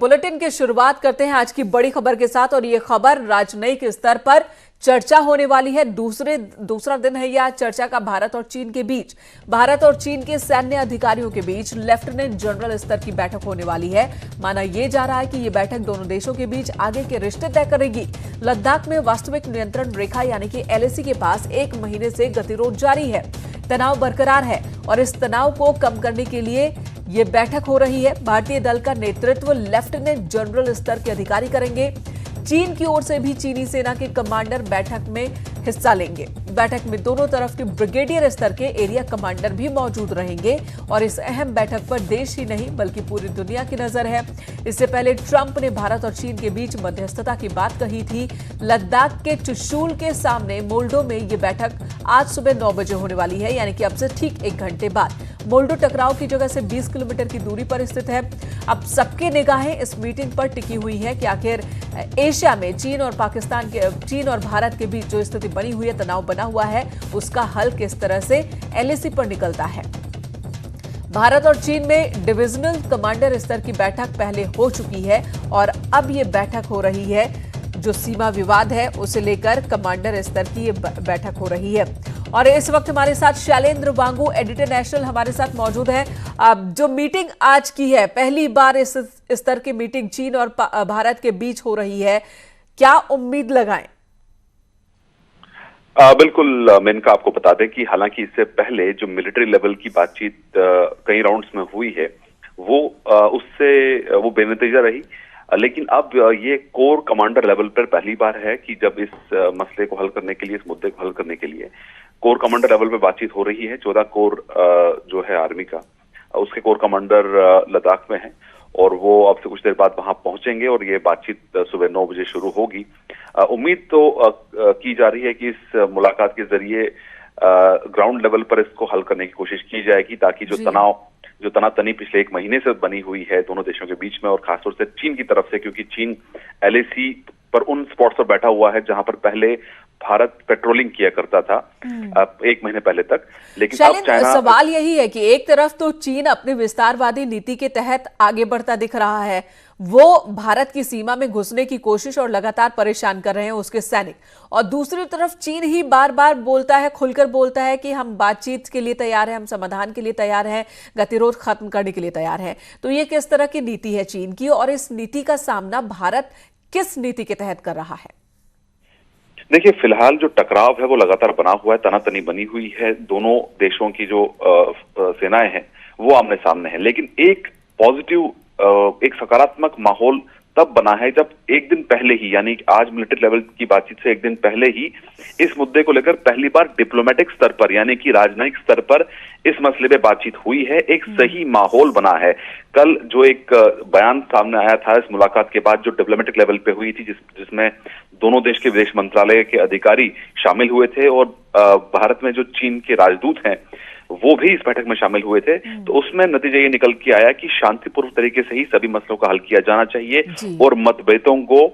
Bulletin की शुरुआत करते हैं आज की बड़ी खबर के साथ और ये खबर राजनयिक स्तर पर चर्चा होने वाली है। दूसरा दिन है यह चर्चा का भारत और चीन के बीच। भारत और चीन के सैन्य अधिकारियों के बीच लेफ्टिनेंट जनरल स्तर की बैठक होने वाली है। माना यह जा रहा है कि यह बैठक दोनों देशों के बीच आगे के रिश्ते तय करेगी। लद्दाख में वास्तविक नियंत्रण रेखा यानी कि एलएसी के पास 1 महीने से गतिरोध जारी है, तनाव बरकरार है और इस तनाव को कम करने के लिए ये बैठक हो रही है। भारतीय दल का नेतृत्व लेफ्टिनेंट जनरल स्तर के अधिकारी करेंगे। चीन की ओर से भी चीनी सेना के कमांडर बैठक में हिस्सा लेंगे। बैठक में दोनों तरफ के ब्रिगेडियर स्तर के एरिया कमांडर भी मौजूद रहेंगे और इस अहम बैठक पर देश ही नहीं बल्कि पूरी दुनिया की नजर है। इससे पहले ट्रंप ने भारत और चीन के बीच मध्यस्थता की बात कही थी। लद्दाख के चुशूल के सामने मोल्डो में ये बैठक आज सुबह 9 बजे होने वाली है, यानी कि अब से ठीक 1 घंटे बाद। मोल्डो टकराव की जगह से 20 किलोमीटर की दूरी पर स्थित है। अब सबकी निगाहें इस मीटिंग पर टिकी हुई है कि आखिर एशिया में चीन और भारत के बीच जो स्थिति बनी हुई है, तनाव बना हुआ है, उसका हल किस तरह से एलएसी पर निकलता है। भारत और चीन में डिविजनल कमांडर स्तर की बैठक पहले हो चुकी है और अब ये बैठक हो रही है। जो सीमा विवाद है उसे लेकर कमांडर स्तर की ये बैठक हो रही है। और इस वक्त हमारे साथ शैलेंद्र वांगू, एडिटर नेशनल, हमारे साथ मौजूद है। जो मीटिंग आज की है, पहली बार इस स्तर की मीटिंग चीन और भारत के बीच हो रही है, क्या उम्मीद लगाएं? बिल्कुल मेनका, आपको बता दें कि हालांकि इससे पहले जो मिलिट्री लेवल की बातचीत कई राउंड्स में हुई है वो बेनतीजा रही। लेकिन अब ये कोर कमांडर लेवल पर पहली बार है कि जब इस मसले को हल करने के लिए, इस मुद्दे को हल करने के लिए कोर कमांडर लेवल पर बातचीत हो रही है। 14 कोर जो है आर्मी का, उसके कोर कमांडर लद्दाख में है और वो अब से कुछ देर बाद वहां पहुंचेंगे और ये बातचीत सुबह 9 बजे शुरू होगी। उम्मीद तो की जा रही है कि इस मुलाकात के जरिए ग्राउंड लेवल पर इसको हल करने की कोशिश की जाएगी, ताकि जो तनातनी पिछले 1 महीने से बनी हुई है दोनों देशों के बीच में और खासतौर से चीन की तरफ से, क्योंकि चीन एलएसी पर उन स्पॉट्स पर बैठा हुआ है जहां पर पहले भारत पेट्रोलिंग किया करता था 1 महीने पहले तक। लेकिन अब चाइना, सवाल यही है कि एक तरफ तो चीन अपनी विस्तारवादी नीति के तहत आगे बढ़ता दिख रहा है, वो भारत की सीमा में घुसने की कोशिश और लगातार परेशान कर रहे हैं उसके सैनिक, और दूसरी तरफ चीन ही बार बार बोलता है, खुलकर बोलता है कि हम बातचीत के लिए तैयार हैं, हम समाधान के लिए तैयार हैं, गतिरोध खत्म करने के लिए तैयार हैं। तो ये किस तरह की नीति है चीन की, और इस नीति का सामना भारत किस नीति के तहत कर रहा है? देखिए, फिलहाल जो टकराव है वो लगातार बना हुआ है, तनातनी बनी हुई है। दोनों देशों की जो सेनाएं हैं वो आमने सामने हैं, लेकिन एक पॉजिटिव, एक सकारात्मक माहौल तब बना है जब 1 दिन पहले ही, यानी आज मिलिट्री लेवल की बातचीत से 1 दिन पहले ही इस मुद्दे को लेकर पहली बार डिप्लोमेटिक स्तर पर, यानी कि राजनयिक स्तर पर इस मसले पे बातचीत हुई है। एक सही माहौल बना है। कल जो एक बयान सामने आया था इस मुलाकात के बाद, जो डिप्लोमेटिक लेवल पे हुई थी, जिसमें दोनों देश के विदेश मंत्रालय के अधिकारी शामिल हुए थे और भारत में जो चीन के राजदूत हैं वो भी इस बैठक में शामिल हुए थे, तो उसमें नतीजा ये निकल के आया कि शांतिपूर्ण तरीके से ही सभी मसलों का हल किया जाना चाहिए और मतभेदों को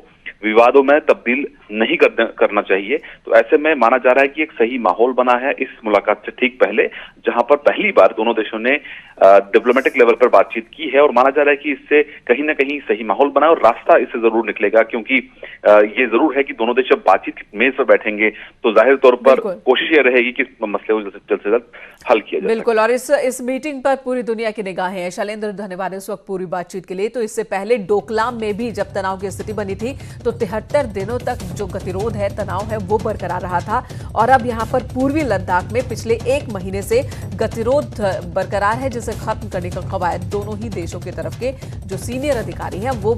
विवादों में तब्दील नहीं करना चाहिए। तो ऐसे में माना जा रहा है कि एक सही माहौल बना है इस मुलाकात से ठीक पहले, जहां पर पहली बार दोनों देशों ने डिप्लोमेटिक लेवल पर बातचीत की है और माना जा रहा है कि इससे कहीं ना कहीं सही माहौल बना और रास्ता इससे जरूर निकलेगा, क्योंकि ये जरूर है कि दोनों देश जब बातचीत की मेज पर बैठेंगे तो जाहिर तौर पर कोशिश ये रहेगी कि मसले को जल्द से जल्द हल किया जाए। बिल्कुल, और इस मीटिंग पर पूरी दुनिया की निगाहें हैं। शैलेंद्र, धन्यवाद इस वक्त पूरी बातचीत के लिए। तो इससे पहले डोकलाम में भी जब तनाव की स्थिति बनी थी तो 73 दिनों तक जो गतिरोध है, तनाव है, वो बरकरार रहा था और अब यहां पर पूर्वी लद्दाख में पिछले 1 महीने से गतिरोध बरकरार है, जिसे खत्म करने का कवायद दोनों ही देशों की तरफ के जो सीनियर अधिकारी हैं वो